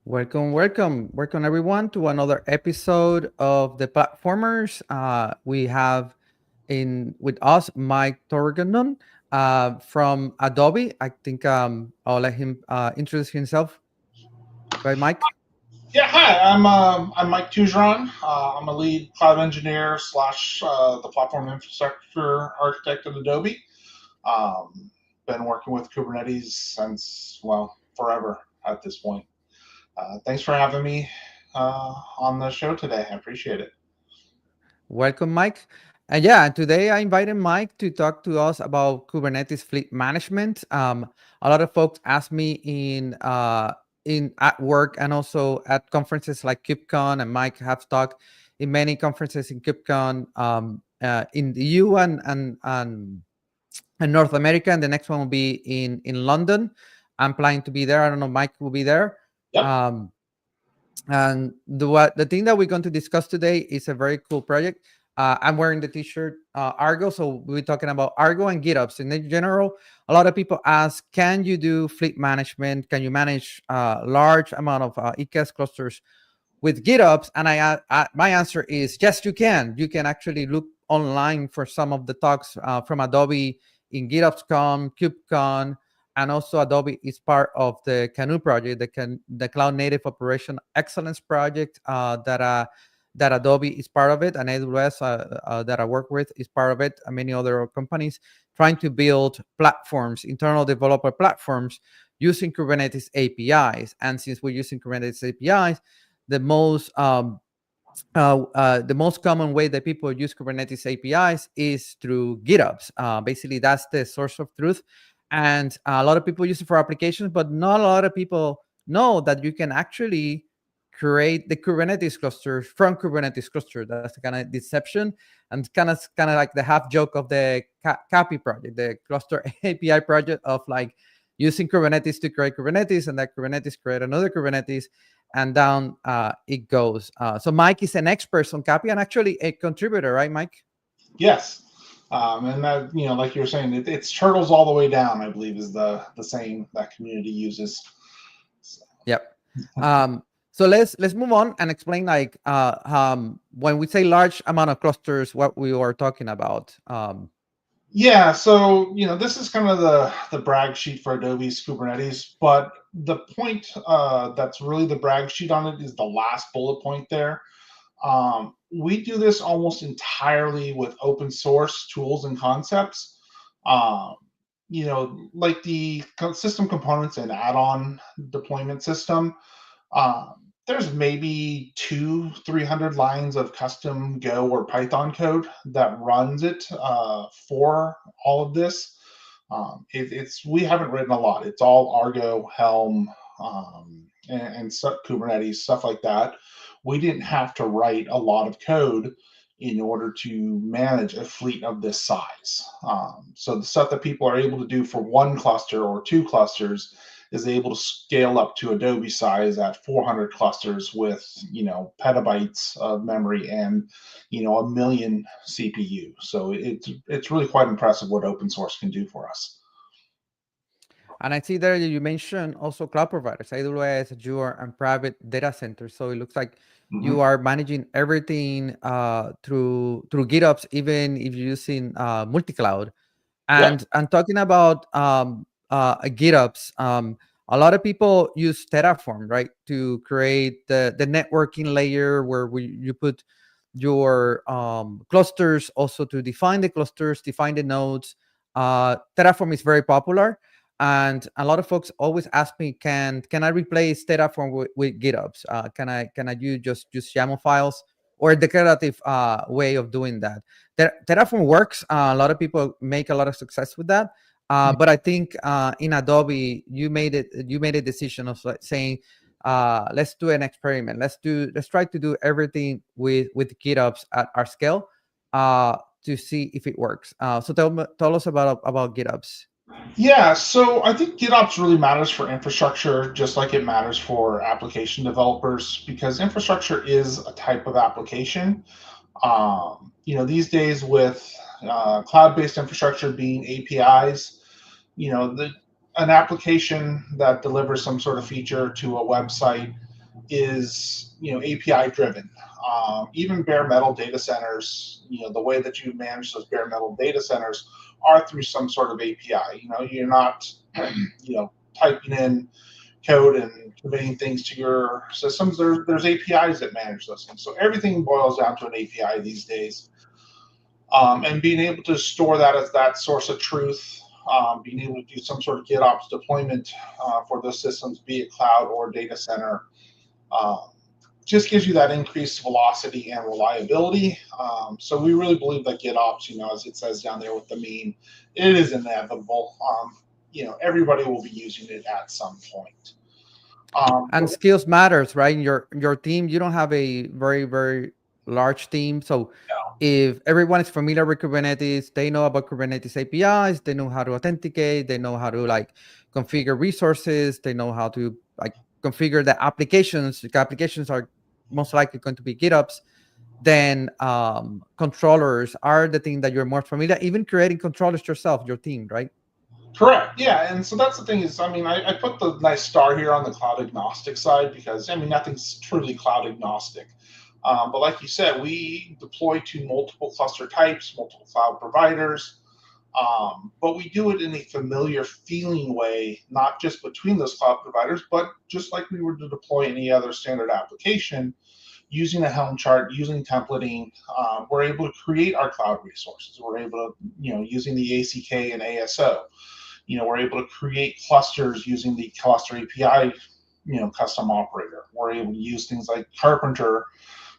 Welcome everyone to another episode of the Platformers. We have in with us Mike Torganon from Adobe. I think I'll let him introduce himself. Right, Mike? Yeah, hi. I'm Mike Tougeron. I'm a lead cloud engineer slash the platform infrastructure architect at Adobe. Been working with Kubernetes since forever at this point. Thanks for having me on the show today. I appreciate it. Welcome, Mike. And yeah, today I invited Mike to talk to us about Kubernetes fleet management. A lot of folks ask me in at work and also at conferences like KubeCon, and Mike have talked in many conferences in KubeCon in the EU and North America, and the next one will be in London. I'm planning to be there. I don't know, Mike will be there. Yep. Um, and the thing that we're going to discuss today is a very cool project. I'm wearing the T-shirt Argo, so we're talking about Argo and GitOps. In general, a lot of people ask, "Can you do fleet management? Can you manage large amount of EKS clusters with GitOps?" And my answer is yes, you can. You can actually look online for some of the talks from Adobe in GitOpsCon, KubeCon, and also Adobe is part of the Canoe project, the Cloud Native Operation Excellence project that Adobe is part of it, and AWS that I work with is part of it, and many other companies trying to build platforms, internal developer platforms using Kubernetes APIs. And since we're using Kubernetes APIs, the most the most common way that people use Kubernetes APIs is through GitOps. Basically, that's the source of truth. And a lot of people use it for applications, but not a lot of people know that you can actually create the Kubernetes cluster from Kubernetes cluster. That's the kind of deception, and kind of like the half joke of the Capi project, the cluster API project of like using Kubernetes to create Kubernetes, and that Kubernetes create another Kubernetes, and down it goes. So Mike is an expert on Capi and actually a contributor, right, Mike? Yes. And that like you were saying, it's turtles all the way down. I believe is the saying that community uses. So. Yep. So let's move on and explain like when we say large amount of clusters, what we are talking about. Yeah, so this is kind of the brag sheet for Adobe's Kubernetes, but the point that's really the brag sheet on it is the last bullet point there. We do this almost entirely with open source tools and concepts. Um, like the system components and add-on deployment system. There's maybe 300 lines of custom Go or Python code that runs it for all of this. It's we haven't written a lot. It's all Argo, Helm, and Kubernetes stuff like that. We didn't have to write a lot of code in order to manage a fleet of this size. So the stuff that people are able to do for one cluster or two clusters is able to scale up to Adobe size at 400 clusters with petabytes of memory and a million CPU. So it's really quite impressive what open source can do for us. And I see there you mentioned also cloud providers, AWS, Azure, and private data centers. So it looks like you Mm-hmm. are managing everything through GitOps, even if you're using multi-cloud. Yep. And talking about GitOps, a lot of people use Terraform, right, to create the networking layer where you put your clusters, also to define the clusters, define the nodes. Terraform is very popular, and a lot of folks always ask me, can I replace Terraform with GitOps? Can I use YAML files or a declarative way of doing that? Terraform works. A lot of people make a lot of success with that. But I think in Adobe, you made a decision of saying, let's do an experiment. Let's try to do everything with GitOps at our scale to see if it works. So tell us about GitOps. Yeah, so I think GitOps really matters for infrastructure, just like it matters for application developers, because infrastructure is a type of application. These days with cloud-based infrastructure being APIs, an application that delivers some sort of feature to a website is API driven. Even bare metal data centers, the way that you manage those bare metal data centers are through some sort of API. You're not typing in code and committing things to your systems. There's APIs that manage those things. So everything boils down to an API these days. And being able to store that as that source of truth, being able to do some sort of GitOps deployment for those systems, be it cloud or data center, uh, just gives you that increased velocity and reliability. So we really believe that GitOps, as it says down there with the meme, it is inevitable. Everybody will be using it at some point. And But skills matters, right? Your team, you don't have a very large team, so if everyone is familiar with Kubernetes, they know about Kubernetes APIs, they know how to authenticate, they know how to like configure resources, they know how to like configure the applications. The applications are most likely going to be GitOps. Then controllers are the thing that you're more familiar. Even creating controllers yourself, your team, right? correct, yeah, and so that's the thing is, I put the nice star here on the cloud agnostic side because nothing's truly cloud agnostic. But like you said, we deploy to multiple cluster types, multiple cloud providers, but we do it in a familiar feeling way, not just between those cloud providers, but just like we were to deploy any other standard application, using a Helm chart, using templating, we're able to create our cloud resources. We're able to, using the ACK and ASO, we're able to create clusters using the cluster API, custom operator. We're able to use things like Carpenter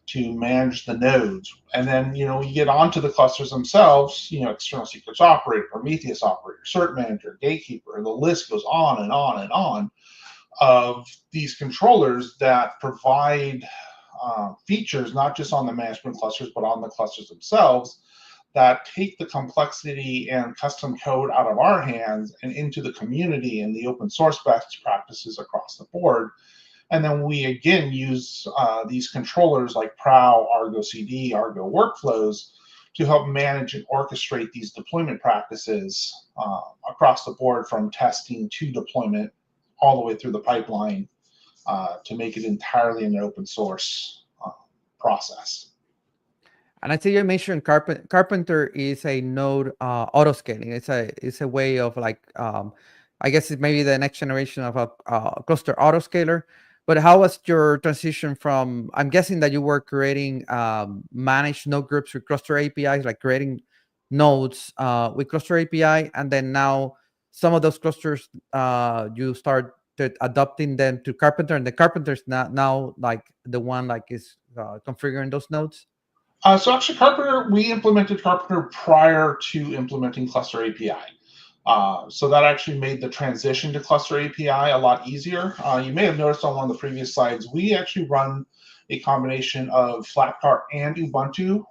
to manage the nodes. And then, we get onto the clusters themselves, external secrets operator, Prometheus operator, cert manager, gatekeeper, the list goes on and on and on of these controllers that provide features, not just on the management clusters, but on the clusters themselves, that take the complexity and custom code out of our hands and into the community and the open source best practices across the board. And then we again use these controllers like Prow, Argo CD, Argo workflows to help manage and orchestrate these deployment practices across the board, from testing to deployment, all the way through the pipeline, to make it entirely an open source process. And I see you mentioned Carpenter is a node auto scaling. It's a way of like I guess it's maybe the next generation of a cluster auto scaler. But how was your transition from? I'm guessing that you were creating managed node groups with cluster APIs, like creating nodes with cluster API, and then now some of those clusters you start adopting them to Carpenter, and the Carpenter's now like the one like is configuring those nodes. So actually, Carpenter, we implemented Carpenter prior to implementing Cluster API. So that actually made the transition to Cluster API a lot easier. You may have noticed on one of the previous slides, we actually run a combination of Flatpak and Ubuntu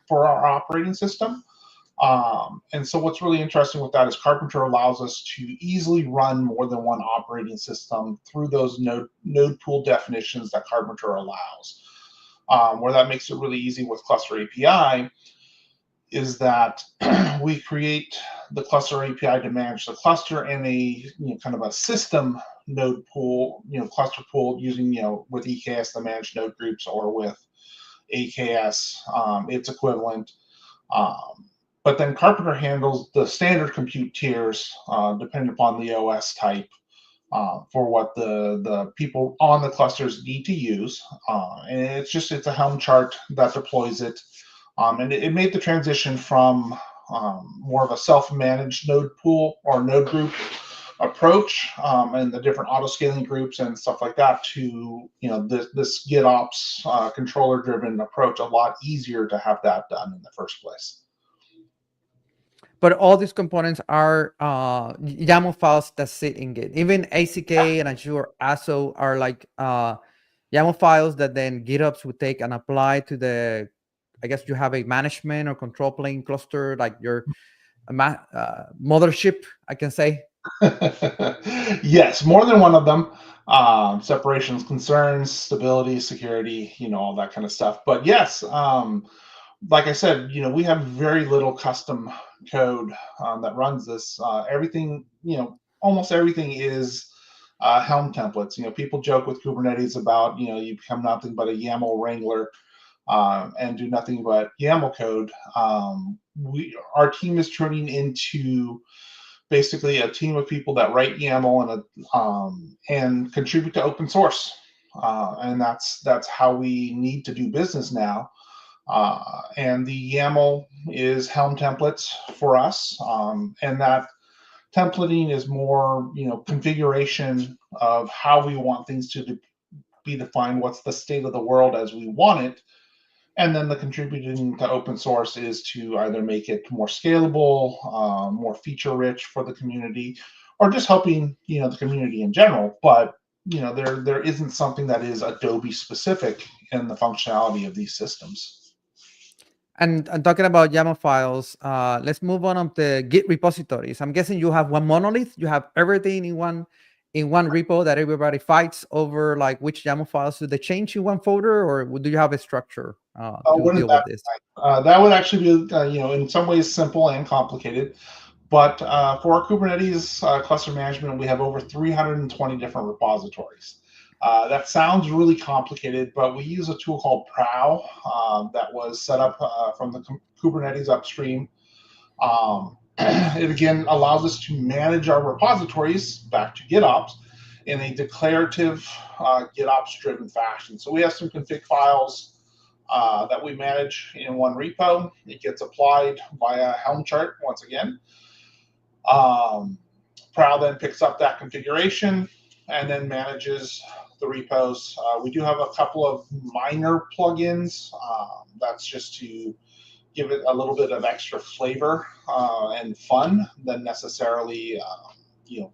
for our operating system. And so what's really interesting with that is Carpenter allows us to easily run more than one operating system through those node pool definitions that Carpenter allows. Where that makes it really easy with Cluster API is that we create the Cluster API to manage the cluster in a kind of a system node pool, cluster pool using with EKS the managed node groups, or with AKS its equivalent. But then Carpenter handles the standard compute tiers depending upon the OS type. For what the people on the clusters need to use. And it's a Helm chart that deploys it. And it made the transition from more of a self-managed node pool or node group approach, and the different auto-scaling groups and stuff like that, to this GitOps controller-driven approach a lot easier to have that done in the first place. But all these components are YAML files that sit in Git. Even ACK and Azure ASO are like YAML files that then GitOps would take and apply to the, I guess you have a management or control plane cluster, like your mothership, I can say. Yes, more than one of them. Separations, concerns, stability, security, all that kind of stuff. But yes, like I said, we have very little custom code that runs this. Everything, almost everything is Helm templates. People joke with Kubernetes about, you become nothing but a YAML wrangler and do nothing but YAML code. Our team is turning into basically a team of people that write YAML and contribute to open source. And that's how we need to do business now. And the YAML is Helm templates for us, and that templating is more, configuration of how we want things to be defined, what's the state of the world as we want it, and then the contributing to open source is to either make it more scalable, more feature rich for the community, or just helping, the community in general. But there isn't something that is Adobe specific in the functionality of these systems. And talking about YAML files, let's move on the Git repositories. I'm guessing you have one monolith. You have everything in one repo that everybody fights over, like which YAML files do they change in one folder, or do you have a structure to deal with this? That would actually be, in some ways simple and complicated. But for our Kubernetes cluster management, we have over 320 different repositories. That sounds really complicated, but we use a tool called Prow that was set up from the Kubernetes upstream. It again allows us to manage our repositories back to GitOps in a declarative GitOps-driven fashion. So we have some config files that we manage in one repo. It gets applied via Helm chart once again. Prow then picks up that configuration and then manages the repos. We do have a couple of minor plugins. That's just to give it a little bit of extra flavor and fun than necessarily,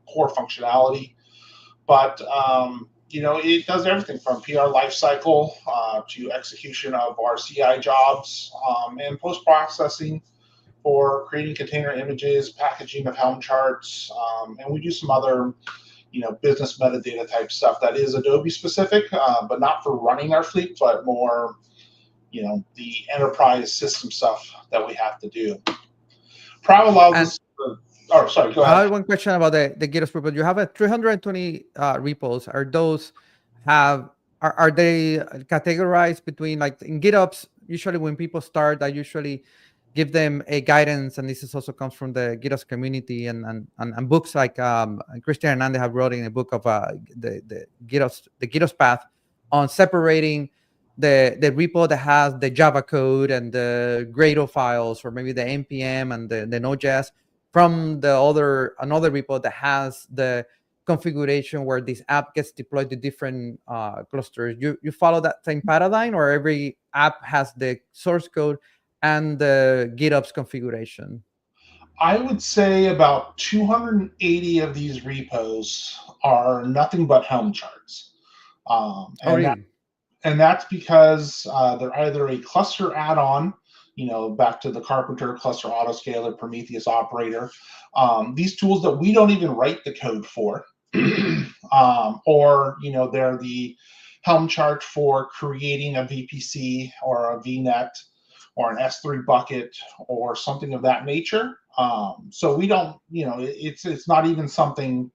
core functionality. But it does everything from PR lifecycle to execution of our CI jobs and post-processing for creating container images, packaging of Helm charts, and we do some other, business metadata type stuff that is Adobe specific, but not for running our fleet, but more, the enterprise system stuff that we have to do. Prow allows us. Oh, sorry. Go ahead. I have one question about the GitOps repo. You have a 320 repos. Are those are they categorized between, like in GitOps? Usually, when people start, I usually give them a guidance, and this is also comes from the GitOps community and books like Christian Hernandez have wrote in a book of the GitOps path on separating the repo that has the Java code and the Gradle files, or maybe the npm and the Node.js, from another repo that has the configuration where this app gets deployed to different clusters. You follow that same paradigm, or every app has the source code and the GitOps configuration? I would say about 280 of these repos are nothing but Helm charts. Really? And that's because they're either a cluster add-on, back to the Carpenter, Cluster Autoscaler, Prometheus Operator, these tools that we don't even write the code for, or, they're the Helm chart for creating a VPC or a VNet or an S3 bucket or something of that nature. So we don't, it's not even something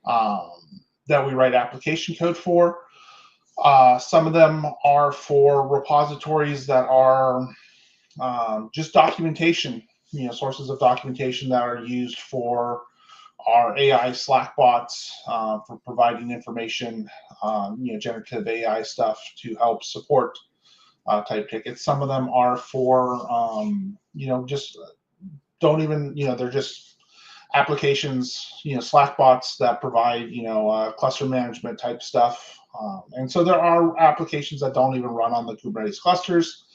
that we write application code for. Some of them are for repositories that are just documentation, sources of documentation that are used for our AI Slack bots for providing information, generative AI stuff to help support type tickets. Some of them are for, just don't even, they're just applications, Slack bots that provide, cluster management type stuff. And so there are applications that don't even run on the Kubernetes clusters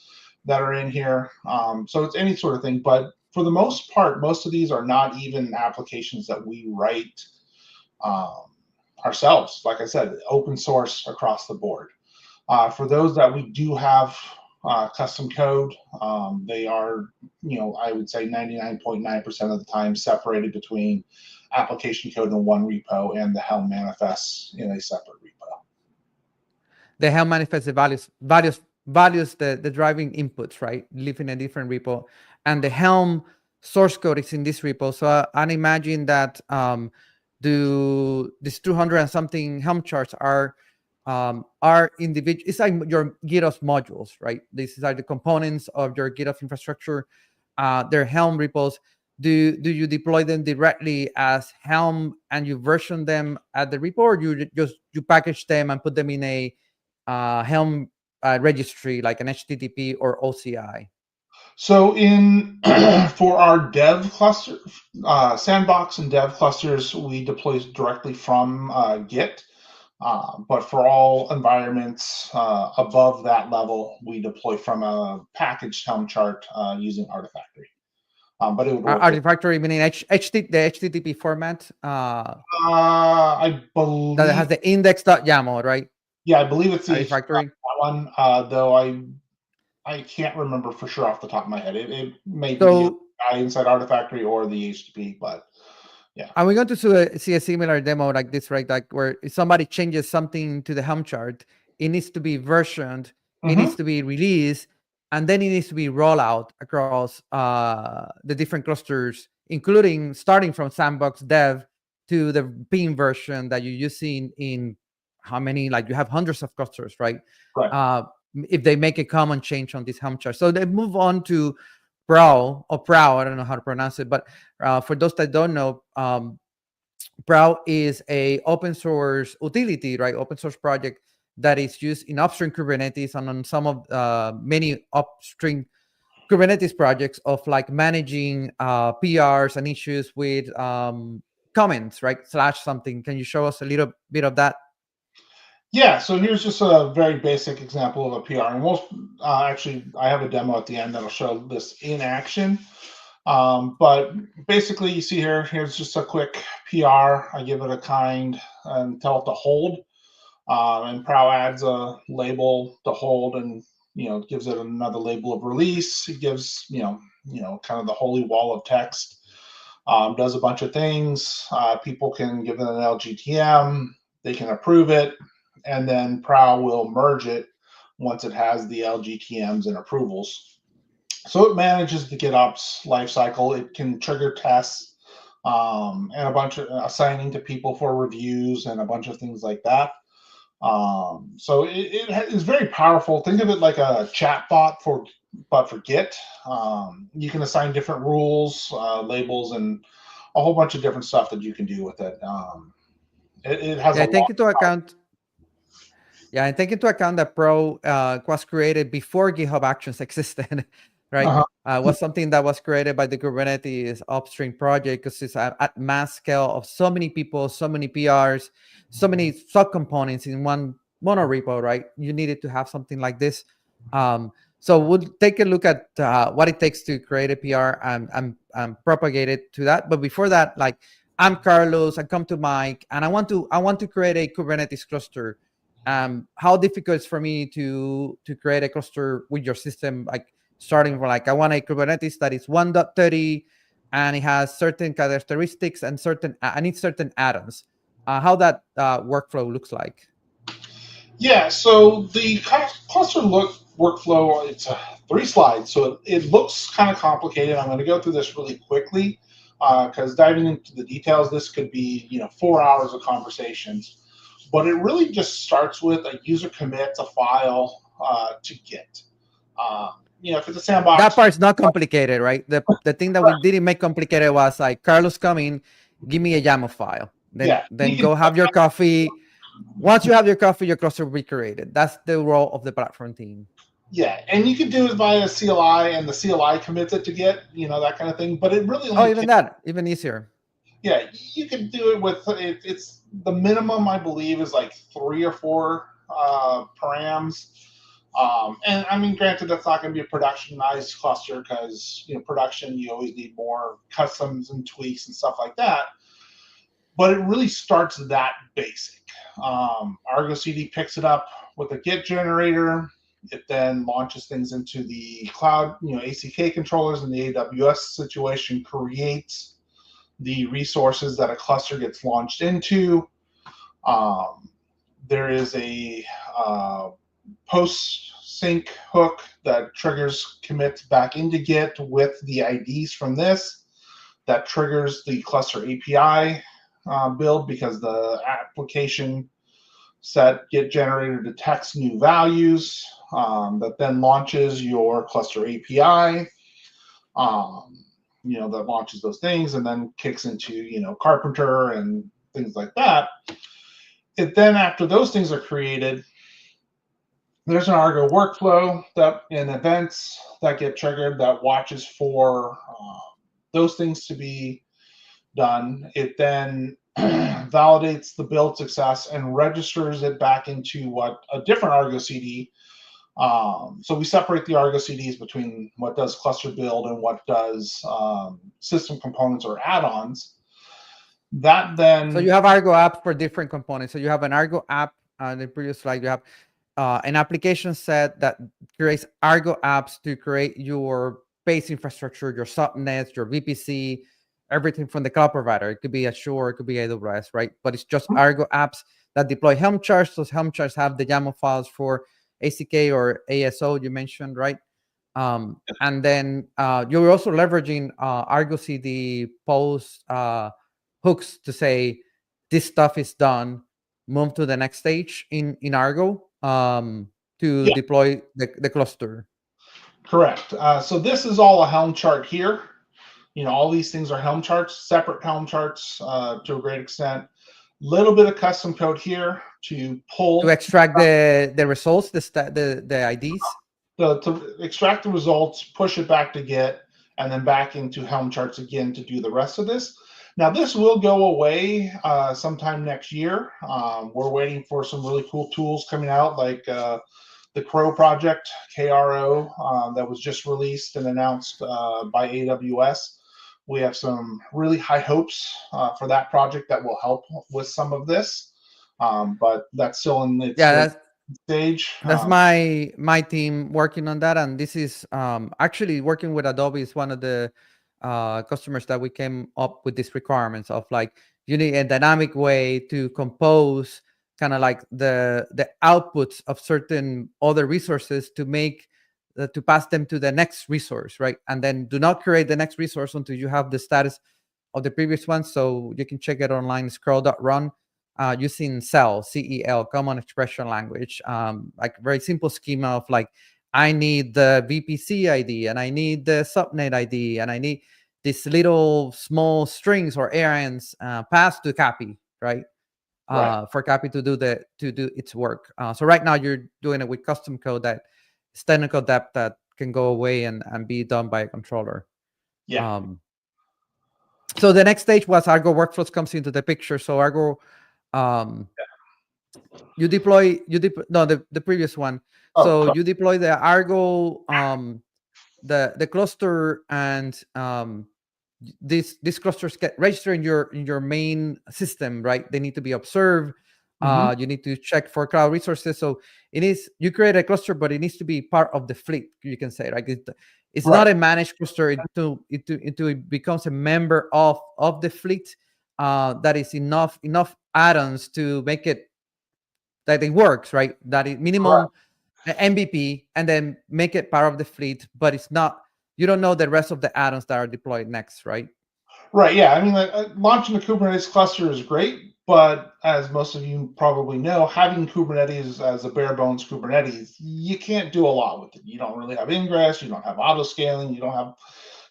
that are in here. So it's any sort of thing, but for the most part, most of these are not even applications that we write ourselves. Like I said, open source across the board. For those that we do have custom code, they are, I would say 99.9% of the time separated between application code in one repo and the Helm manifests in a separate repo. The Helm manifests the values the driving inputs, right? Live in a different repo, and the Helm source code is in this repo. So I imagine that do these 200 and something Helm charts are individual. It's like your GitOps modules, right? These are the components of your GitOps infrastructure. They're Helm repos. Do you deploy them directly as Helm and you version them at the repo, or you package them and put them in a Helm registry like an HTTP or OCI? So in for our dev cluster, sandbox and dev clusters, we deploy directly from Git. But for all environments above that level, we deploy from a packaged Helm chart using Artifactory. But it would work. Artifactory meaning the HTTP format I that believe, has the index.yaml, right? yeah, I believe it's the Artifactory. that one. Though I can't remember for sure off the top of my head. It may be the So guy inside Artifactory or the HTTP, but yeah. are we going to see a similar demo like this, right? Like where if somebody changes something to the Helm chart, it needs to be versioned, it needs Mm-hmm. to be released, and then it needs to be rolled out across the different clusters, including starting from Sandbox Dev to the PIM version that you're using in how many, like you have hundreds of clusters, right? Right. If they make a common change on this Helm chart. So they move on to Prow, I don't know how to pronounce it, but for those that don't know, Prow is a open source utility, right? Open source project that is used in upstream Kubernetes and on some of many upstream Kubernetes projects of like managing PRs and issues with comments, right? Slash something. Can you show us a little bit of that? Yeah, so here's just a very basic example of a PR. And we'll actually, I have a demo at the end that'll show this in action. But basically, you see here's just a quick PR. I give it a kind and tell it to hold. And Prow adds a label to hold, and gives it another label of release. It gives kind of the holy wall of text. Does a bunch of things. People can give it an LGTM. They can approve it, and then Prow will merge it once it has the LGTMs and approvals. So it manages the GitOps lifecycle. It can trigger tests and a bunch of assigning to people for reviews and a bunch of things like that. So it is very powerful. Think of it like a chat bot but for Git. You can assign different rules, labels, and a whole bunch of different stuff that you can do with it. It has Yeah, a I take lot. into account. Yeah, and take into account that Pro was created before GitHub Actions existed, right? Uh-huh. Was something that was created by the Kubernetes upstream project because it's at mass scale of so many people, so many PRs, so many subcomponents in one monorepo, right? You needed to have something like this. So we'll take a look at what it takes to create a PR and propagate it to that. But before that, like I'm Carlos, I come to Mike, and I want to create a Kubernetes cluster. How difficult it's for me to create a cluster with your system, like starting from like I want a Kubernetes that is 1.30 and it has certain characteristics and I need certain add-ons. How that workflow looks like. Yeah, so the cluster workflow, it's 3 slides, so it looks kind of complicated. I'm going to go through this really quickly because diving into the details, this could be 4 hours of conversations. But it really just starts with a user commits a file to Git. If it's a sandbox, That part's not complicated, right? The thing that we didn't make complicated was like Carlos coming, give me a YAML file. Then go have your coffee. Once you have your coffee, your cluster will be created. That's the role of the platform team. Yeah, and you can do it via CLI, and the CLI commits it to Git, that kind of thing. But it really only even easier. Yeah, you can do it with it's the minimum I believe is like 3 or 4 params. And I mean, granted, that's not going to be a productionized cluster because production you always need more customs and tweaks and stuff like that. But it really starts that basic. Argo CD picks it up with a Git generator. It then launches things into the cloud, ACK controllers in the AWS situation, creates the resources that a cluster gets launched into. There is a post-sync hook that triggers commits back into Git with the IDs from this. That triggers the cluster API build because the application set get generator detects new values that then launches your cluster API. That launches those things and then kicks into Carpenter and things like that. It then, after those things are created, there's an Argo workflow and events that get triggered that watches for those things to be done. It then validates the build success and registers it back into a different Argo CD. So we separate the Argo CDs between what does cluster build and what does system components or add-ons. That then... So you have Argo apps for different components. So you have an Argo app. In the previous slide, you have an application set that creates Argo apps to create your base infrastructure, your subnets, your VPC, everything from the cloud provider. It could be Azure, it could be AWS, right? But it's just Argo apps that deploy Helm charts. Those Helm charts have the YAML files for ACK or ASO you mentioned, right? And then you're also leveraging Argo CD post hooks to say this stuff is done, move to the next stage in Argo to deploy the cluster. Correct. So this is all a Helm chart here. All these things are Helm charts, separate Helm charts to a great extent. Little bit of custom code here to extract the results, the IDs. To extract the results, push it back to Git, and then back into Helm charts again to do the rest of this. Now this will go away sometime next year. We're waiting for some really cool tools coming out, like the Crow project, KRO, that was just released and announced by AWS. We have some really high hopes for that project that will help with some of this, but that's still in its stage. That's my team working on that, and this is actually working with Adobe is one of the customers that we came up with these requirements of, like, you need a dynamic way to compose kind of like the outputs of certain other resources to make to pass them to the next resource, right? And then do not create the next resource until you have the status of the previous one. So you can check it online, scroll.run, using CEL, Common Expression Language, like very simple schema of, like, I need the VPC ID and I need the subnet ID and I need these little small strings or arrays passed to Capi, right? For Capi to do its work. So right now you're doing it with custom code that is technical depth that can go away and be done by a controller. Yeah. So the next stage was Argo workflows comes into the picture. So Argo, you deploy the previous one. So you deploy the Argo, the cluster, and these clusters get registered in your main system, right? They need to be observed. You need to check for cloud resources. So you create a cluster, but it needs to be part of the fleet. You can say, like, it's not a managed cluster. It becomes a member of the fleet. That is enough add-ons to make it that it works, right? That it minimum MVP, and then make it part of the fleet, but it's not. You don't know the rest of the add-ons that are deployed next, right? Right. Yeah. I mean, launching a Kubernetes cluster is great, but as most of you probably know, having Kubernetes as a bare bones Kubernetes, you can't do a lot with it. You don't really have ingress. You don't have auto scaling. You don't have,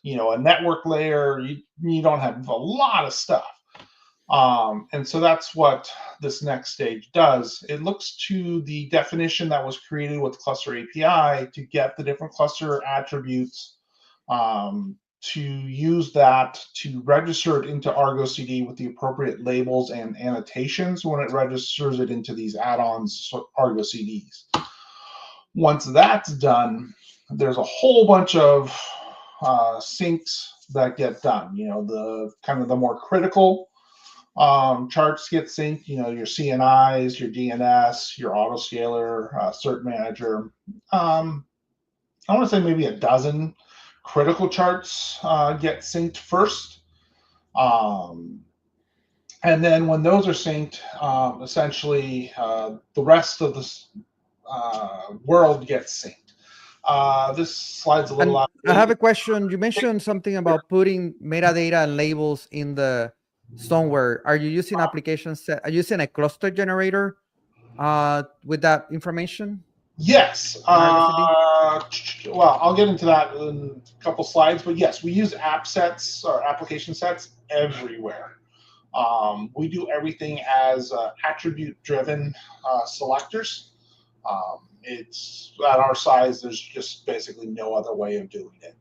a network layer. You don't have a lot of stuff. And so that's what this next stage does. It looks to the definition that was created with Cluster API to get the different cluster attributes, to use that to register it into Argo CD with the appropriate labels and annotations when it registers it into these add-ons, Argo CDs. Once that's done, there's a whole bunch of syncs that get done. The kind of the more critical charts get synced, your CNIs, your DNS, your autoscaler, cert manager. I want to say maybe a dozen critical charts get synced first. And then when those are synced, essentially the rest of the world gets synced. This slide's a little out. I have a question. You mentioned something about putting metadata and labels in the somewhere, are you using application set? Are you using a cluster generator with that information Yes. in Argo CD? Well, I'll get into that in a couple slides, but yes, we use app sets or application sets everywhere. We do everything as attribute-driven selectors. It's at our size. There's just basically no other way of doing it.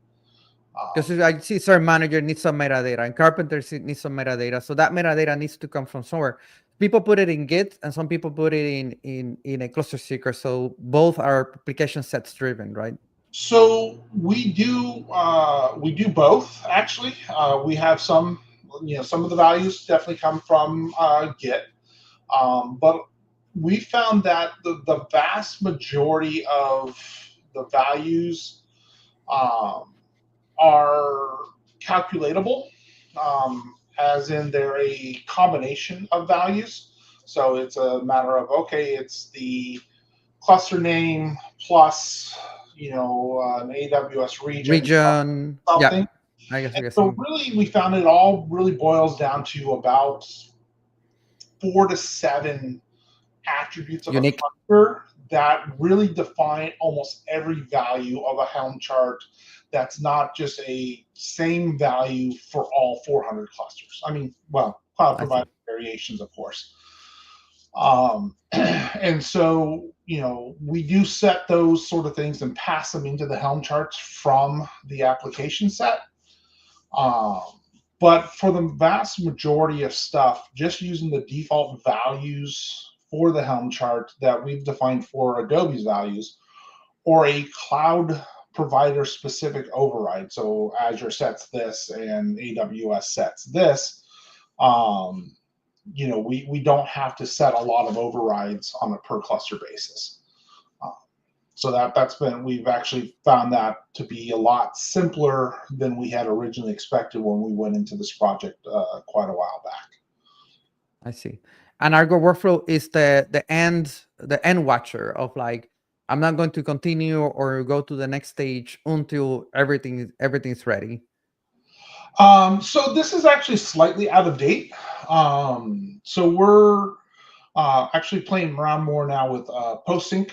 Because I see Server Manager needs some metadata and Carpenter needs some metadata. So that metadata needs to come from somewhere. People put it in Git and some people put it in a cluster seeker. So both are application sets driven, right? So we do both actually. We have some, some of the values definitely come from Git, but we found that the vast majority of the values are calculatable, as in they're a combination of values. So it's a matter of, okay, it's the cluster name plus, an AWS region Region. Yeah. something. I guess And I'm so guessing. really we found it all really boils down to about 4 to 7 attributes of a Unique. cluster that really define almost every value of a Helm chart. That's not just a same value for all 400 clusters. I mean, well, cloud I see. provider variations, of course. And so, we do set those sort of things and pass them into the Helm charts from the application set. Um, but for the vast majority of stuff, just using the default values for the Helm chart that we've defined for Adobe's values, or a cloud provider specific override. So Azure sets this and AWS sets this. Um, we don't have to set a lot of overrides on a per cluster basis. Uh, so we've actually found that to be a lot simpler than we had originally expected when we went into this project quite a while back. I see. And Argo workflow is the end watcher of like, I'm not going to continue or go to the next stage until everything's ready. So this is actually slightly out of date. So we're actually playing around more now with post-sync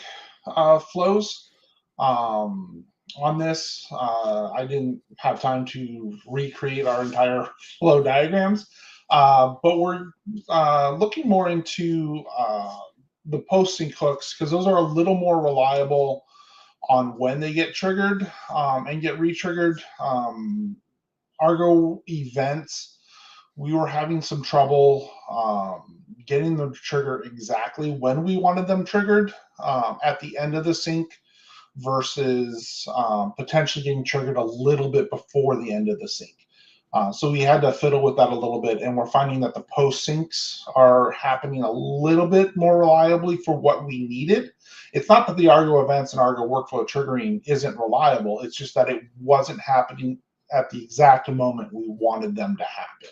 flows. On this, I didn't have time to recreate our entire flow diagrams, but we're looking more into the post-sync hooks because those are a little more reliable on when they get triggered and get re-triggered. Argo events, we were having some trouble getting them to trigger exactly when we wanted them triggered at the end of the sync versus potentially getting triggered a little bit before the end of the sync. So we had to fiddle with that a little bit, and we're finding that the post syncs are happening a little bit more reliably for what we needed. It's not that the Argo events and Argo workflow triggering isn't reliable, it's just that it wasn't happening at the exact moment we wanted them to happen.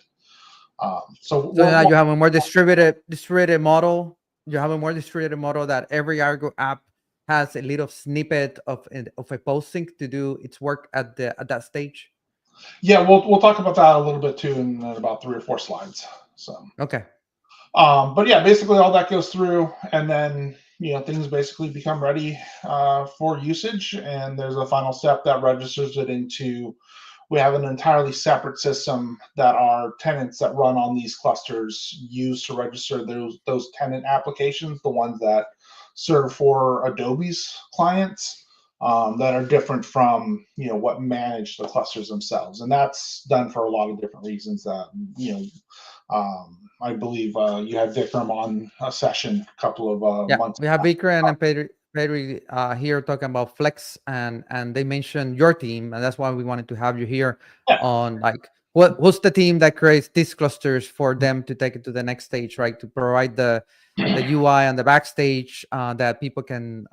So So now you have a more distributed model. You have a more distributed model that every Argo app has a little snippet of a post sync to do its work at that stage. Yeah, we'll talk about that a little bit too in about 3 or 4 slides. So okay. But yeah, basically all that goes through, and then things basically become ready for usage. And there's a final step that registers it into. We have an entirely separate system that our tenants that run on these clusters use to register those tenant applications, the ones that serve for Adobe's clients. That are different from what manage the clusters themselves, and that's done for a lot of different reasons. That I believe you had Vikram on a session a couple of Yeah, months we have back. Vikram and Pedri here talking about Flex, and they mentioned your team, and that's why we wanted to have you here Yeah, on like what's the team that creates these clusters for them to take it to the next stage, right? To provide the UI and the backstage that people can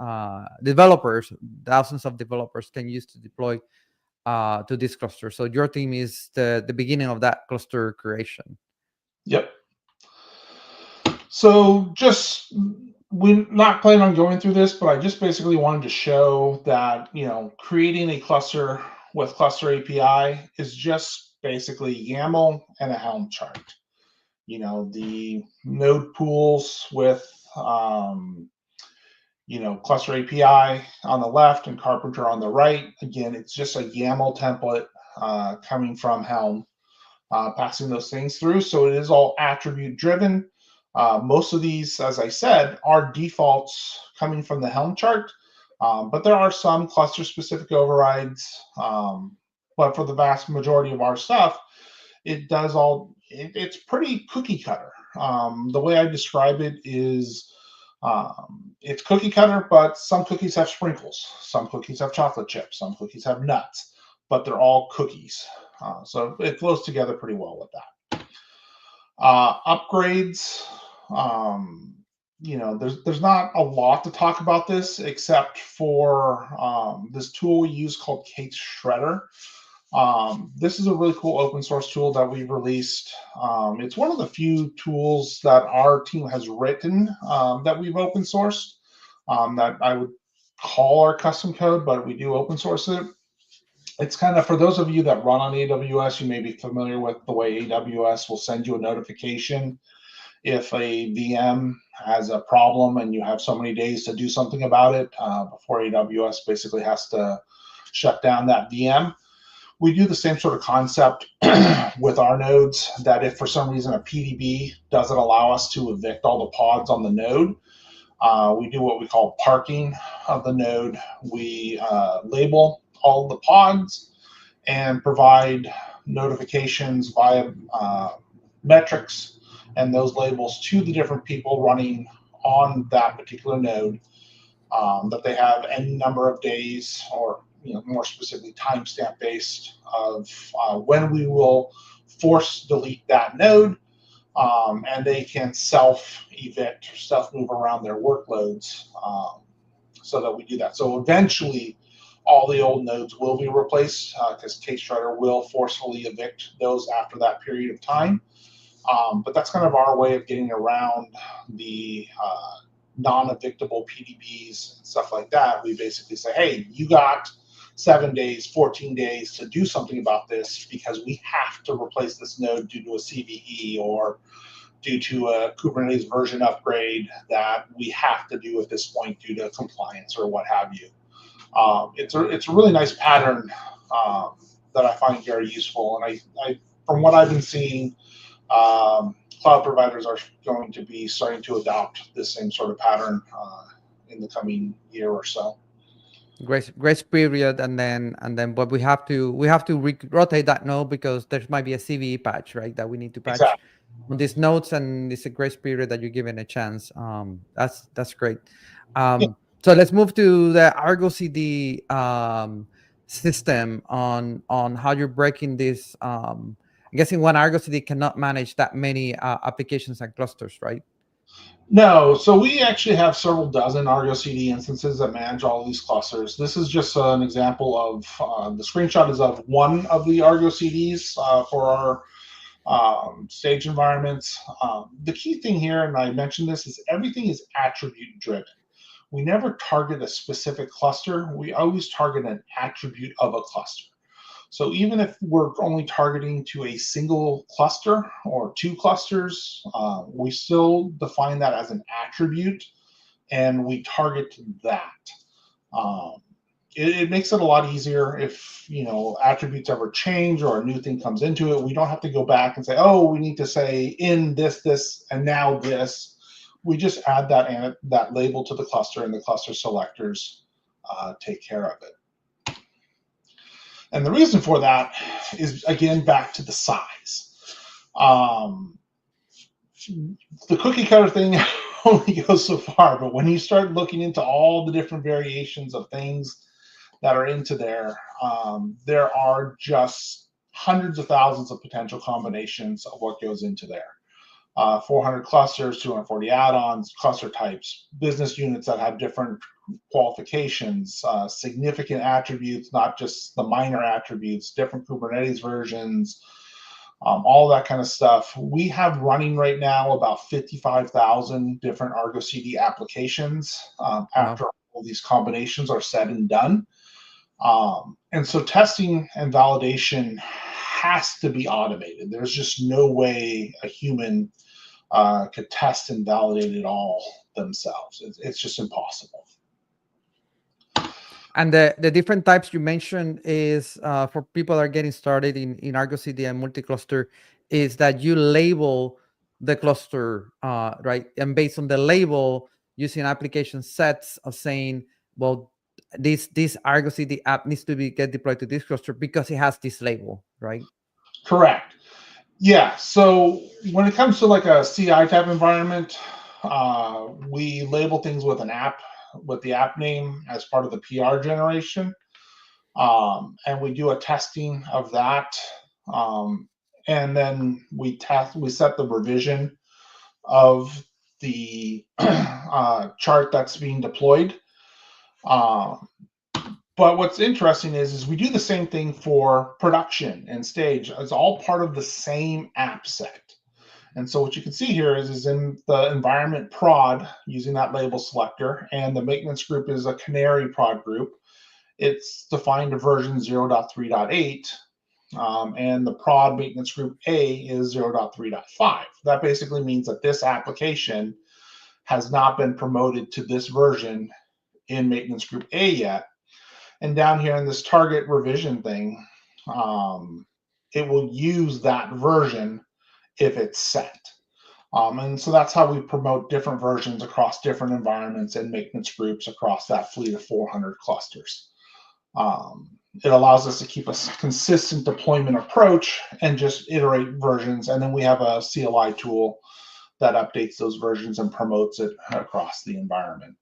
developers, thousands of developers can use to deploy to this cluster. So your team is the beginning of that cluster creation. yep. So just we're not planning on going through this, but I just basically wanted to show that creating a cluster with Cluster API is just basically YAML and a Helm chart. the node pools with cluster API on the left and Carpenter on the right. Again, it's just a YAML template coming from Helm, passing those things through. So it is all attribute driven. Most of these, as I said, are defaults coming from the Helm chart, but there are some cluster specific overrides. But for the vast majority of our stuff, it's pretty cookie cutter. The way I describe it is it's cookie cutter, but some cookies have sprinkles, some cookies have chocolate chips, some cookies have nuts, but they're all cookies. So it flows together pretty well with that. Upgrades, there's not a lot to talk about this except for this tool we use called Case Shredder. This is a really cool open source tool that we've released. It's one of the few tools that our team has written that we've open sourced that I would call our custom code, but we do open source it. It's kind of, for those of you that run on AWS, you may be familiar with the way AWS will send you a notification if a VM has a problem and you have so many days to do something about it before AWS basically has to shut down that VM. We do the same sort of concept with our nodes, that if for some reason a PDB doesn't allow us to evict all the pods on the node, we do what we call parking of the node. We label all the pods and provide notifications via metrics and those labels to the different people running on that particular node, that they have any number of days, or more specifically timestamp based, of when we will force delete that node, and they can self-evict, self-move around their workloads, so that we do that. So eventually, all the old nodes will be replaced because Case Shredder will forcefully evict those after that period of time. But that's kind of our way of getting around the non-evictable PDBs and stuff like that. We basically say, hey, you got 7 days, 14 days to do something about this because we have to replace this node due to a CVE or due to a Kubernetes version upgrade that we have to do at this point due to compliance or what have you. It's a really nice pattern that I find very useful, and I from what I've been seeing, cloud providers are going to be starting to adopt this same sort of pattern in the coming year or so. Grace period, and then but we have to rotate that node because there might be a CVE patch, right, that we need to patch Exactly. on these nodes, and it's a grace period that you're given a chance. That's great. Yeah. So let's move to the Argo CD system on how you're breaking this. I'm guessing one Argo CD cannot manage that many applications and clusters, right? No, so we actually have several dozen Argo CD instances that manage all of these clusters. This is just an example of the screenshot is of one of the Argo CDs for our stage environments. The key thing here, and I mentioned this, is everything is attribute driven. We never target a specific cluster. We always target an attribute of a cluster. So even if we're only targeting to a single cluster or two clusters, we still define that as an attribute, and we target that. It makes it a lot easier if attributes ever change or a new thing comes into it. We don't have to go back and say, oh, we need to say in this, and now this. We just add that label to the cluster, and the cluster selectors take care of it. And the reason for that is, again, back to the size. The cookie cutter thing only goes so far, but when you start looking into all the different variations of things that are into there, there are just hundreds of thousands of potential combinations of what goes into there. 400 clusters, 240 add-ons, cluster types, business units that have different qualifications, significant attributes, not just the minor attributes, different Kubernetes versions, all that kind of stuff. We have running right now about 55,000 different Argo CD applications after all these combinations are said and done. And so testing and validation has to be automated. There's just no way a human could test and validate it all themselves. It's just impossible. And the different types you mentioned is for people that are getting started in Argo CD and multi-cluster, is that you label the cluster, right? And based on the label, using application sets of saying, well, this Argo CD app needs to be get deployed to this cluster because it has this label, right? Correct. Yeah. So when it comes to like a CI type environment, we label things with an app, with the app name as part of the PR generation. And we do a testing of that. And then we set the revision of the chart that's being deployed. But what's interesting is we do the same thing for production and stage. It's all part of the same app set. And so what you can see here is in the environment prod using that label selector, and the maintenance group is a canary prod group. It's defined to version 0.3.8, and the prod maintenance group A is 0.3.5. That basically means that this application has not been promoted to this version in maintenance group A yet. And down here in this target revision thing, it will use that version if it's set. And so that's how we promote different versions across different environments and maintenance groups across that fleet of 400 clusters. It allows us to keep a consistent deployment approach and just iterate versions. And then we have a CLI tool that updates those versions and promotes it across the environment.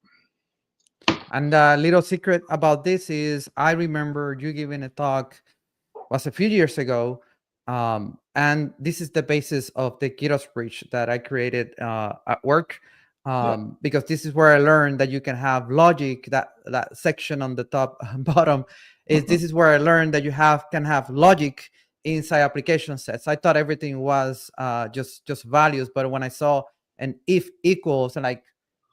And a little secret about this is I remember you giving a talk, was a few years ago, and this is the basis of the GitOps bridge that I created at work, because this is where I learned that you can have logic. That section on the top and bottom is this is where I learned that you can have logic inside application sets. I thought everything was just values, but when I saw an if equals, and like,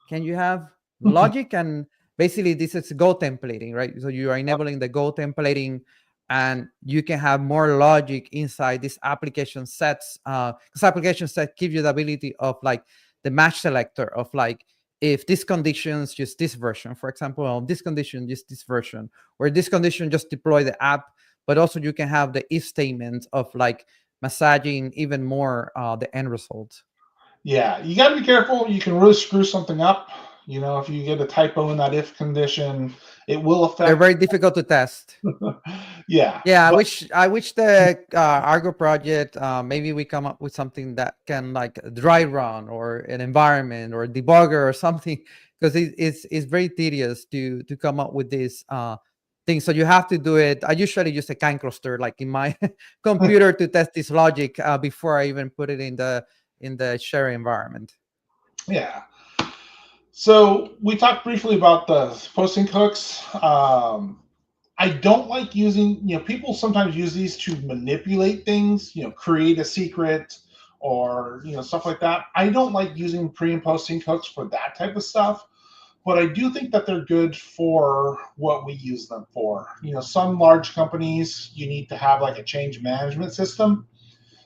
can you have logic? And basically this is Go templating, right? So you are enabling the Go templating, and you can have more logic inside these application sets, because application set give you the ability of like the match selector of like, if this conditions use this version, for example, on this condition use this version, or this condition just deploy the app. But also you can have the if statement of like massaging even more the end result. Yeah, you got to be careful. You can really screw something up. You know, if you get a typo in that if condition, it will They're affect. very difficult to test. Yeah. Yeah, But I wish the Argo project, maybe we come up with something that can like dry run or an environment or a debugger or something, because it's very tedious to come up with this thing. So you have to do it. I usually use a kind cluster like in my computer to test this logic before I even put it in the sharing environment. yeah. So we talked briefly about the posting hooks. I don't like using, people sometimes use these to manipulate things, create a secret or, stuff like that. I don't like using pre and posting hooks for that type of stuff, but I do think that they're good for what we use them for. Some large companies, you need to have like a change management system.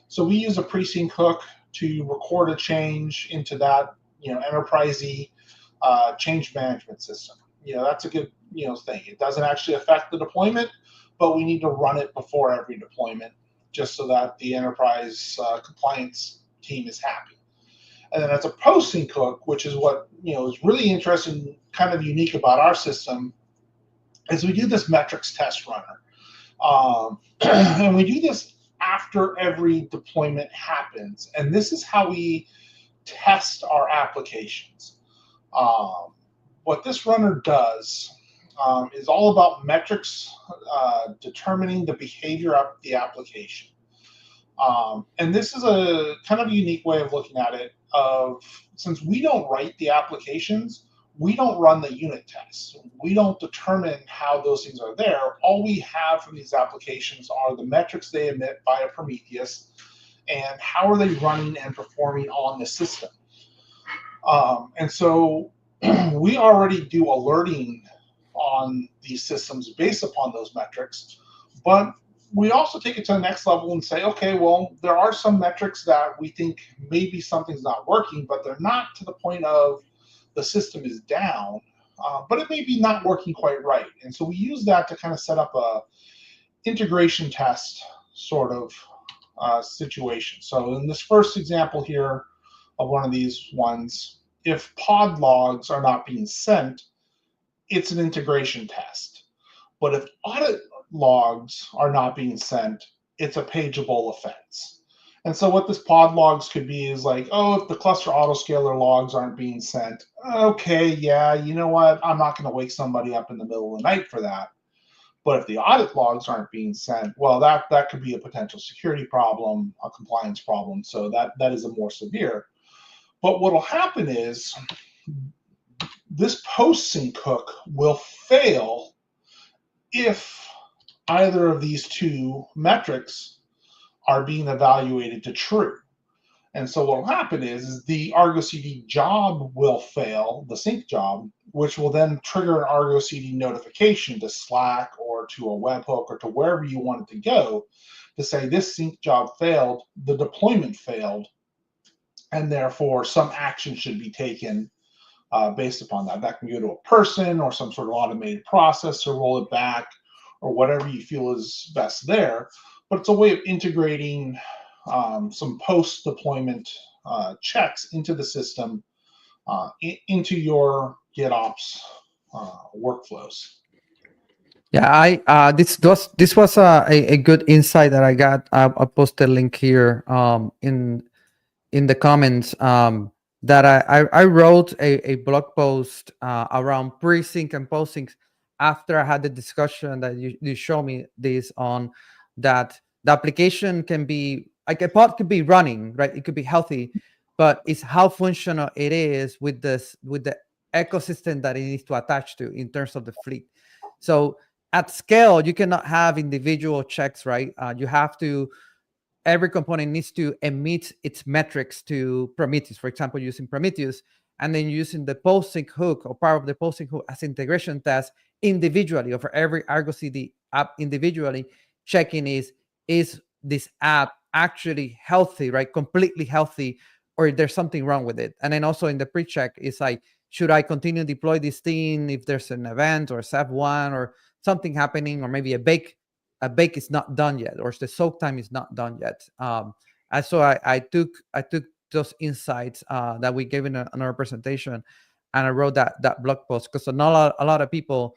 So we use a pre-sync hook to record a change into that, enterprisey change management system. That's a good, thing. It doesn't actually affect the deployment, but we need to run it before every deployment just so that the enterprise compliance team is happy. And then as a posting hook, which is what is really interesting, kind of unique about our system, is we do this metrics test runner, and we do this after every deployment happens. And this is how we test our applications. What this runner does is all about metrics determining the behavior of the application. And this is a kind of a unique way of looking at it. Since we don't write the applications, we don't run the unit tests. We don't determine how those things are there. All we have from these applications are the metrics they emit via Prometheus and how are they running and performing on the system. And so we already do alerting on these systems based upon those metrics, but we also take it to the next level and say, okay, well, there are some metrics that we think maybe something's not working, but they're not to the point of the system is down, but it may be not working quite right. And so we use that to kind of set up a integration test sort of situation. So in this first example here of one of these ones, if pod logs are not being sent, it's an integration test. But if audit logs are not being sent, it's a pageable offense. And so what this pod logs could be is like, oh, if the cluster autoscaler logs aren't being sent, okay, yeah, you know what? I'm not going to wake somebody up in the middle of the night for that. But if the audit logs aren't being sent, well, that could be a potential security problem, a compliance problem. So that is a more severe. But what will happen is this post sync hook will fail if either of these two metrics are being evaluated to true. And so what will happen is the Argo CD job will fail, the sync job, which will then trigger an Argo CD notification to Slack or to a webhook or to wherever you want it to go to say this sync job failed, the deployment failed, and therefore some action should be taken based upon that. That can go to a person or some sort of automated process or roll it back or whatever you feel is best there. But it's a way of integrating some post-deployment checks into the system, into your GitOps workflows. Yeah, this was a good insight that I got. I'll post a link here in the comments. That I wrote a blog post around pre-sync and post-sync after I had the discussion that you show me this on that the application can be like a pod could be running, right? It could be healthy, but it's how functional it is with the ecosystem that it needs to attach to in terms of the fleet. So at scale, you cannot have individual checks, right? You have to every component needs to emit its metrics to Prometheus, for example, using Prometheus, and then using the post-sync hook or part of the post-sync hook as integration test individually, or for every Argo CD app individually, checking is this app actually healthy, right? Completely healthy, or there's something wrong with it. And then also in the pre-check, it's like, should I continue to deploy this thing if there's an event or SAP1 or something happening, or maybe a bake is not done yet, or the soak time is not done yet. And so I took those insights that we gave in our presentation, and I wrote that blog post, because not a lot of people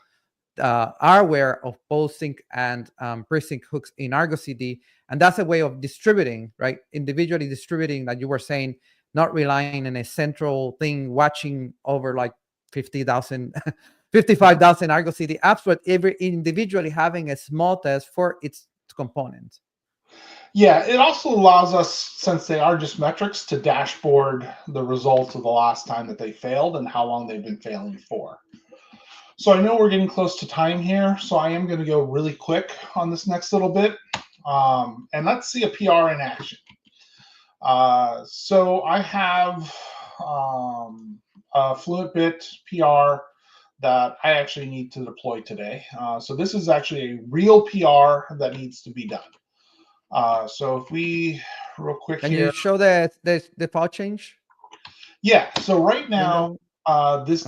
are aware of post sync and pre-sync hooks in Argo CD, and that's a way of distributing, right? Individually distributing, that you were saying, not relying on a central thing watching over like 50,000 55,000 Argo CD apps, but every individually having a small test for its components. Yeah, it also allows us, since they are just metrics, to dashboard the results of the last time that they failed and how long they've been failing for. So I know we're getting close to time here, so I am going to go really quick on this next little bit. And let's see a PR in action. So I have a FluentBit PR that I actually need to deploy today. So this is actually a real PR that needs to be done. So if we, real quick Can here. you show the file change? Yeah, so right now, this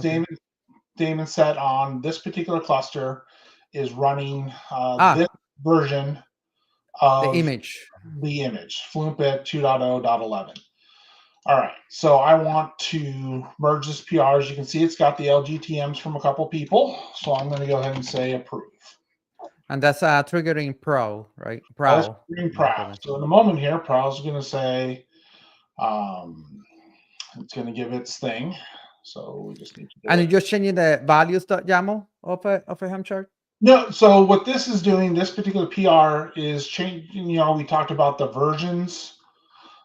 daemon set on this particular cluster is running this version of the image, FluentBit 2.0.11. All right, so I want to merge this PR. As you can see, it's got the LGTMs from a couple people. So I'm going to go ahead and say approve. And that's triggering Prow, right? Prow. Prow. So in a moment here, Prow's going to say, it's going to give its thing. So we just need to do and it. you're just changing the values.yaml of a Helm chart? No, so what this is doing, this particular PR is changing, we talked about the versions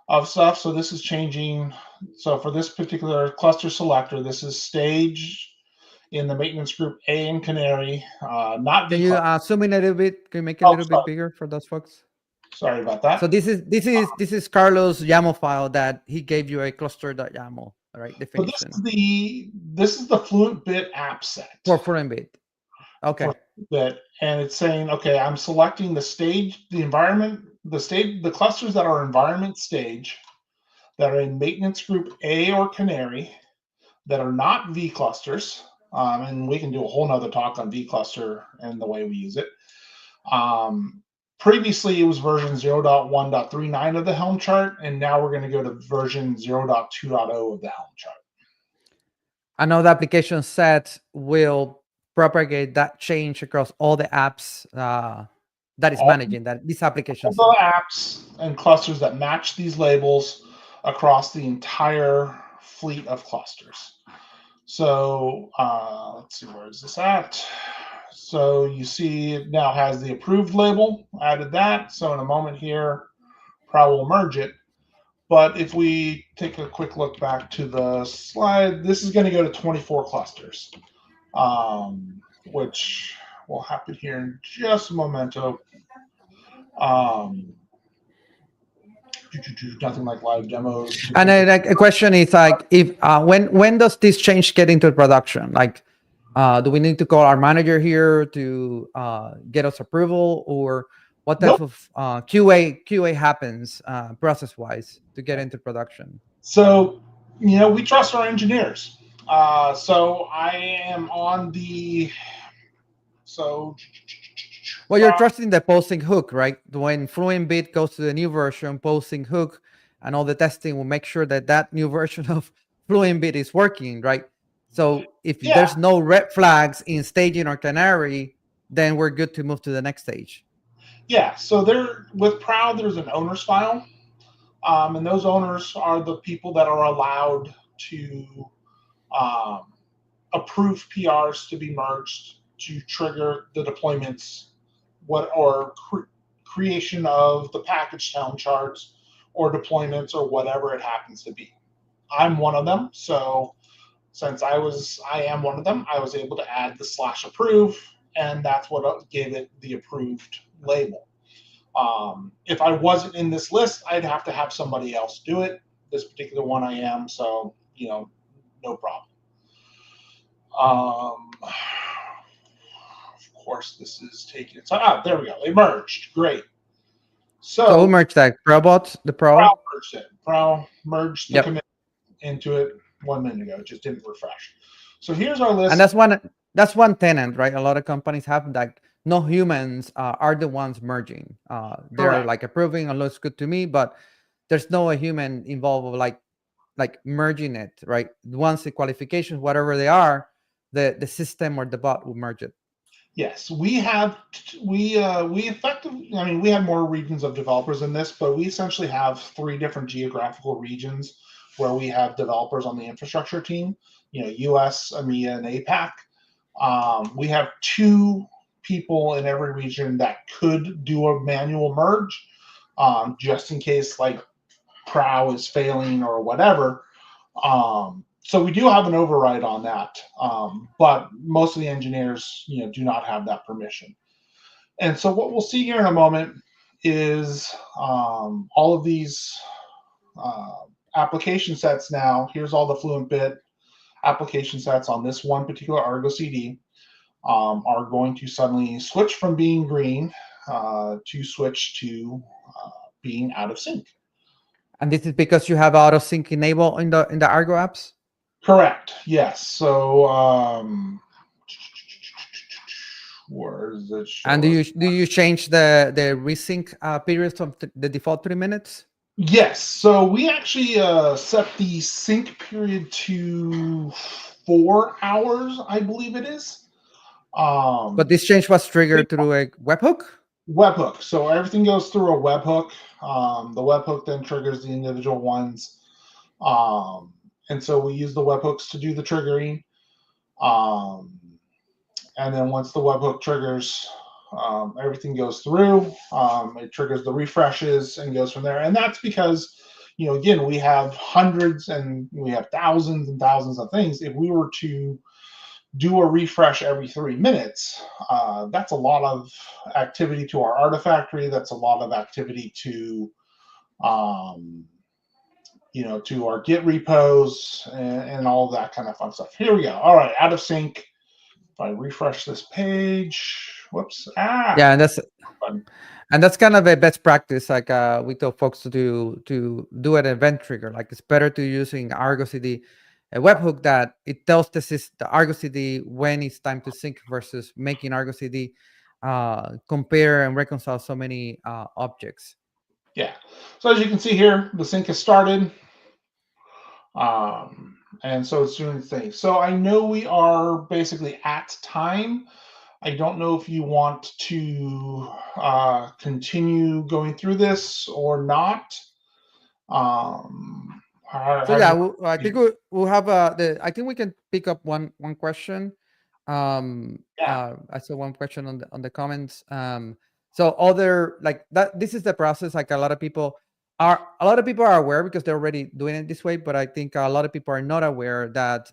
of stuff. So this is changing. So for this particular cluster selector, this is stage in the maintenance group A in Canary, not. Can you zoom in a little bit? Can you make it a little bit bigger for those folks? Sorry about that. So this is Carlos' YAML file that he gave you a cluster.yaml, right? Definition. So this is the FluentBit app set for FluentBit. Okay. that, and it's saying, okay, I'm selecting the stage, the environment, the stage, the clusters that are environment stage, that are in maintenance group A or Canary, that are not V clusters. And we can do a whole nother talk on V cluster and the way we use it. Previously, it was version 0.1.39 of the Helm chart, and now we're going to go to version 0.2.0 of the Helm chart. I know the application set will propagate that change across all the apps that is All, managing that this application all set. the apps and clusters that match these labels across the entire fleet of clusters. So let's see, where is this at? So you see it now has the approved label, added that. So in a moment here, Prow will merge it. But if we take a quick look back to the slide, this is going to go to 24 clusters, which will happen here in just a momento. Nothing like live demos. And like a question is like, if when does this change get into production? Like, do we need to call our manager here to get us approval, or what type Nope. of QA happens process wise to get into production? So, we trust our engineers. So I am on the, so. Well, you're trusting the posting hook, right? When Fluentbit goes to the new version, posting hook and all the testing will make sure that that new version of Fluentbit is working, right? So if Yeah, there's no red flags in staging or canary, then we're good to move to the next stage. yeah. So there, with Prow, there's an owner's file. And those owners are the people that are allowed to um, approve PRs to be merged to trigger the deployments, creation of the package Helm charts or deployments or whatever it happens to be. I'm one of them, so since I am one of them, I was able to add the /approve, and that's what gave it the approved label. If I wasn't in this list, I'd have to have somebody else do it. This particular one I am, so no problem. Of course, this is taking its time. There we go. They merged. Great. So we So merge that Probot, the Prow Pro. merged it. Prow merged the Yep. commit into it 1 minute ago. It just didn't refresh. So here's our And list. that's one tenant, right? A lot of companies have that no humans are the ones merging. They're Correct. like approving and looks good to me, but there's no a human involved of like merging it, right? Once the qualifications, whatever they are, the system or the bot will merge it. Yes, we effectively. I mean, we have more regions of developers in this, but we essentially have 3 different geographical regions where we have developers on the infrastructure team. U.S., EMEA, and APAC. We have 2 people in every region that could do a manual merge, just in case like Prow is failing or whatever. So we do have an override on that, but most of the engineers, do not have that permission. And so what we'll see here in a moment is all of these application sets now. Here's all the Fluentbit application sets on this one particular Argo CD are going to suddenly switch from being green to switch to being out of sync. And this is because you have auto sync enabled in the Argo apps. Correct. Yes. So where does it And show do us? you change the resync periods from the default 3 minutes? Yes. So we actually set the sync period to 4 hours, I believe it is. But this change was triggered through a webhook. Webhook. So everything goes through a webhook. The webhook then triggers the individual ones. And so we use the webhooks to do the triggering. And then once the webhook triggers, everything goes through. It triggers the refreshes and goes from there. And that's because, again, we have hundreds and we have thousands and thousands of things. If we were to do a refresh every 3 minutes, that's a lot of activity to our artifactory. That's a lot of activity to, to our Git repos and all that kind of fun stuff. Here we go. All right, out of sync. If I refresh this page, whoops, Yeah, button. and that's kind of a best practice. Like we tell folks to do an event trigger. Like it's better to using Argo CD, a webhook that it tells the Argo CD when it's time to sync versus making Argo CD compare and reconcile so many objects. Yeah. So as you can see here, the sync has started. And so it's doing things. So I know we are basically at time. I don't know if you want to continue going through this or not. So How do yeah, you? I think we'll have I think we can pick up one question. Yeah, I saw one question on the comments. So other like that. This is the process. Like a lot of people are aware because they're already doing it this way. But I think a lot of people are not aware that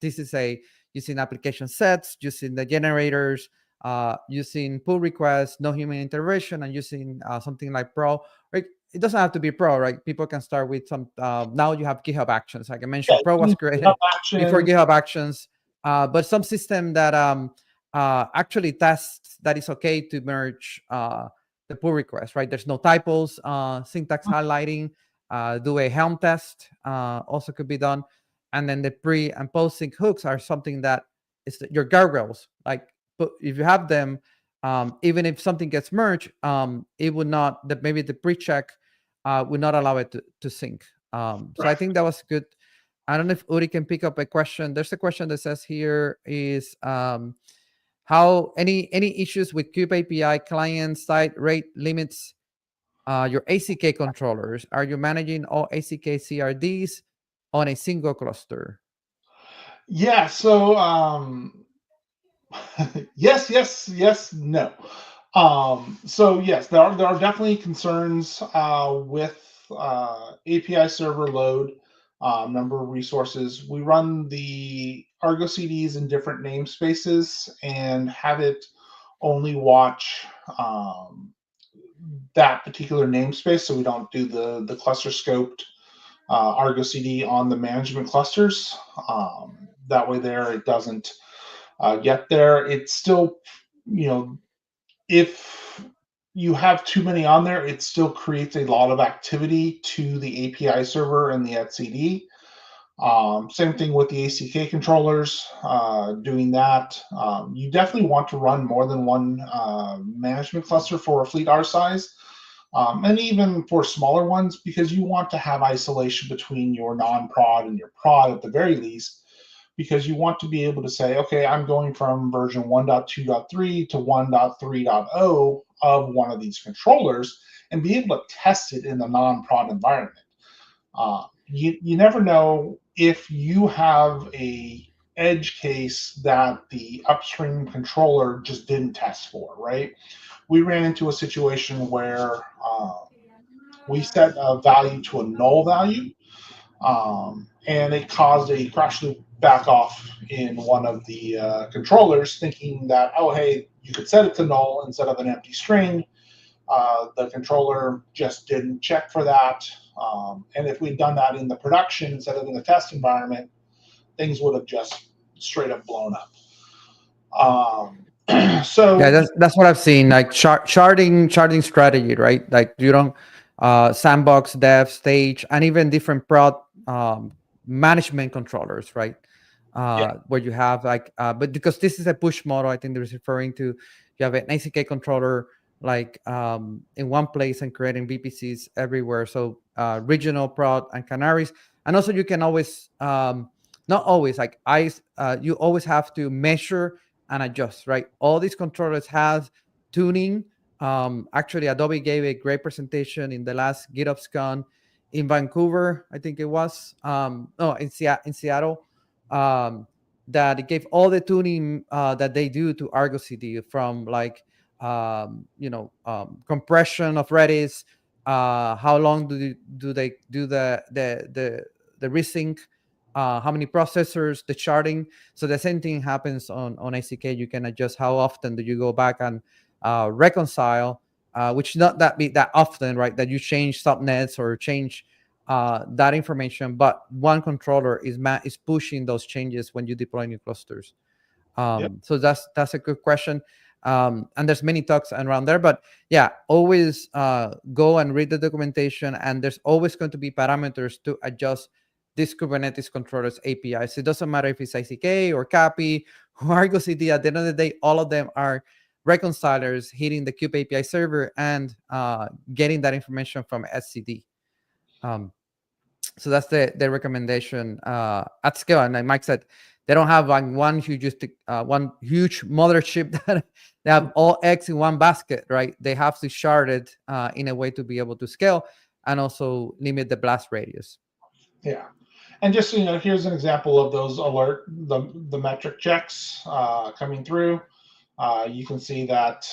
this is a using application sets, using the generators, using pull requests, no human intervention, and using something like Pro. Right? It doesn't have to be Pro, right? People can start with some. Now you have GitHub Actions. Like I yeah. mentioned, Pro was You have created before actions. GitHub Actions, but some system that actually tests that it's okay to merge the pull request, right? There's no typos, syntax highlighting, do a Helm test, also could be done, and then the pre and post sync hooks are something that is your guardrails. Like, but if you have them, even if something gets merged, it would not that maybe the pre-check would not allow it to sync. So I Right. think that was good. I don't know if Uri can pick up a question. There's a question that says here is how any issues with Kube API client side rate limits your ACK controllers? Are you managing all ACK CRDs on a single cluster? Yeah. So yes, yes, yes, no. So yes, there are definitely concerns with API server load, number of resources. We run the Argo CDs in different namespaces and have it only watch that particular namespace, so we don't do the cluster scoped Argo CD on the management clusters. That way, there it doesn't get there. It's still, you know, if you have too many on there, it still creates a lot of activity to the API server and the etcd. Same thing with the ACK controllers, doing that. You definitely want to run more than one management cluster for a fleet our size, and even for smaller ones, because you want to have isolation between your non-prod and your prod at the very least, because you want to be able to say, okay, I'm going from version 1.2.3 to 1.3.0 of one of these controllers and be able to test it in the non-prod environment. You never know if you have a edge case that the upstream controller just didn't test for, right? We ran into a situation where we set a value to a null value, and it caused a crash loop back off in one of the controllers, thinking that, oh, hey, you could set it to null instead of an empty string. The controller just didn't check for that. And if we'd done that in the production instead of in the test environment, things would have just straight up blown up. Yeah, So that's what I've seen. Like sharding strategy, right? Like you don't sandbox, dev, stage, and even different prod management controllers, right? yeah, Where you have like, but because this is a push model, I think there's referring to you have an ACK controller like in one place and creating VPCs everywhere. So regional prod and canaries, and also you can always not always like you always have to measure and adjust, right? All these controllers have tuning. Actually, Adobe gave a great presentation in the last GitOps Con in Vancouver, I think it was. No, in Seattle. Um, that it gave all the tuning that they do to Argo CD from like compression of Redis. How long do they do the resync? How many processors, the charting. So the same thing happens on ACK. You can adjust how often do you go back and reconcile, which not that be that often, right? That you change subnets or change that information, but one controller is pushing those changes when you deploy new clusters. Yep. So that's a good question. And there's many talks around there, but yeah, always go and read the documentation, and there's always going to be parameters to adjust this Kubernetes controllers APIs. It doesn't matter if it's ICK or CAPI or Argo CD. At the end of the day, all of them are reconcilers hitting the Kube API server and getting that information from SCD. So that's the recommendation at scale. And like Mike said, they don't have like one huge mothership that they have all eggs in one basket, right? They have to shard it in a way to be able to scale and also limit the blast radius. Yeah. And just so you know, here's an example of those the metric checks coming through. You can see that,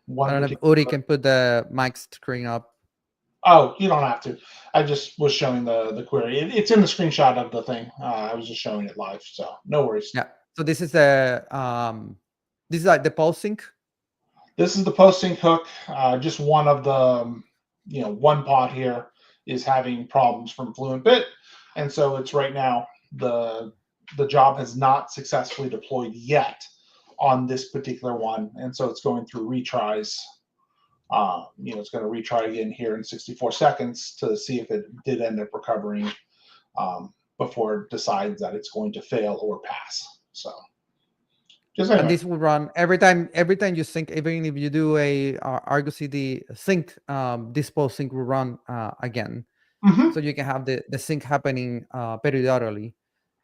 one I don't know if particular. Uri can put the mic screen up. Oh, you don't have to. I just was showing the query. It's in the screenshot of the thing. I was just showing it live, so no worries. Yeah. So this is this is like the post sync. This is the post sync hook. Just one of the, one pod here is having problems from Fluent Bit, and so it's right now the job has not successfully deployed yet on this particular one, and so it's going through retries. It's going to retry again here in 64 seconds to see if it did end up recovering before it decides that it's going to fail or pass. So, And this will run every time you sync, even if you do a Argo CD sync, this post sync will run again. Mm-hmm. So you can have the sync happening periodically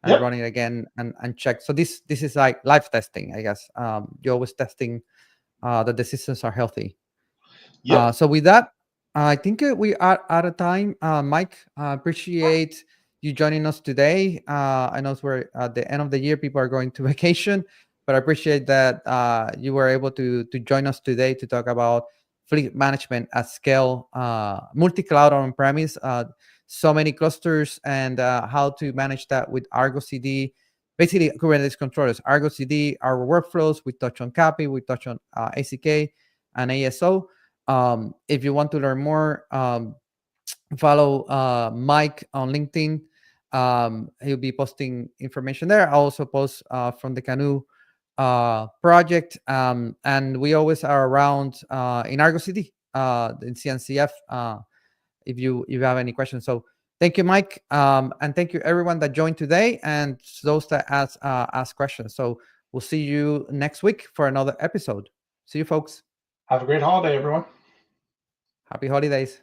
and running again and check. So this is like live testing, I guess. You're always testing that the systems are healthy. Yep. So with that, I think we are out of time. Mike, appreciate you joining us today. I know we're at the end of the year, people are going to vacation, but I appreciate that you were able to join us today to talk about fleet management at scale, multi-cloud on-premise, so many clusters, and how to manage that with Argo CD, basically Kubernetes controllers, Argo CD, our workflows. We touch on CAPI, we touch on ACK and ASO. If you want to learn more, follow Mike on LinkedIn. He'll be posting information there. I also post from the Canoe project, and we always are around in Argo CD, in CNCF, if you have any questions. So thank you, Mike, and thank you everyone that joined today, and those that ask questions. So we'll see you next week for another episode. See you, folks. Have a great holiday, everyone. Happy holidays.